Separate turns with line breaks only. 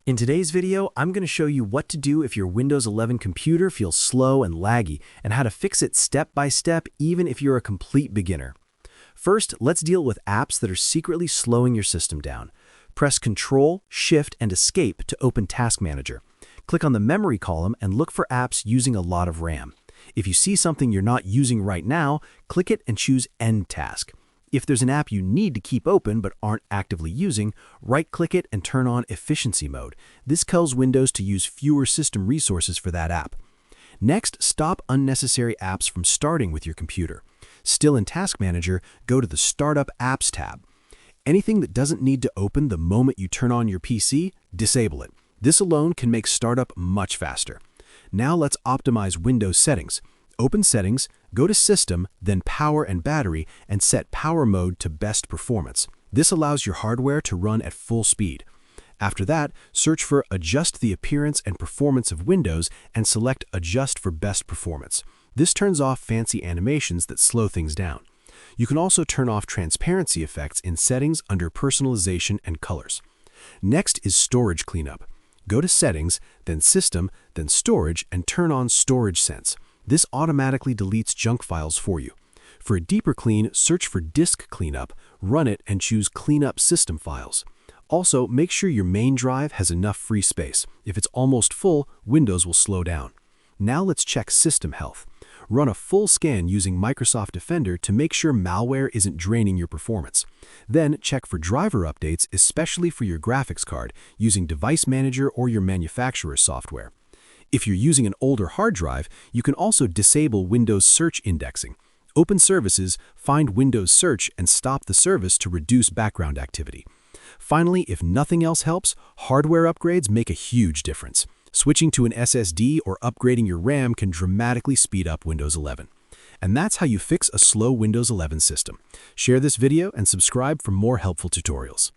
In today's video, I'm going to show you what to do if your Windows 11 computer feels slow and laggy, and how to fix it step by step even if you're a complete beginner. First, let's deal with apps that are secretly slowing your system down. Press Ctrl, Shift, and Escape to open Task Manager. Click on the Memory column and look for apps using a lot of RAM. If you see something you're not using right now, click it and choose End Task. If there's an app you need to keep open but aren't actively using, right-click it and turn on Efficiency Mode. This tells Windows to use fewer system resources for that app. Next, stop unnecessary apps from starting with your computer. Still in Task Manager, go to the Startup Apps tab. Anything that doesn't need to open the moment you turn on your PC, disable it. This alone can make startup much faster. Now let's optimize Windows settings. Open Settings, go to System, then Power and Battery, and set Power Mode to Best Performance. This allows your hardware to run at full speed. After that, search for Adjust the Appearance and Performance of Windows and select Adjust for Best Performance. This turns off fancy animations that slow things down. You can also turn off transparency effects in Settings under Personalization and Colors. Next is Storage Cleanup. Go to Settings, then System, then Storage, and turn on Storage Sense. This automatically deletes junk files for you. For a deeper clean, search for Disk Cleanup, run it, and choose Clean Up System Files. Also, make sure your main drive has enough free space. If it's almost full, Windows will slow down. Now let's check system health. Run a full scan using Microsoft Defender to make sure malware isn't draining your performance. Then check for driver updates, especially for your graphics card, using Device Manager or your manufacturer's software. If you're using an older hard drive, you can also disable Windows Search Indexing. Open Services, find Windows Search, and stop the service to reduce background activity. Finally, if nothing else helps, hardware upgrades make a huge difference. Switching to an SSD or upgrading your RAM can dramatically speed up Windows 11. And that's how you fix a slow Windows 11 system. Share this video and subscribe for more helpful tutorials.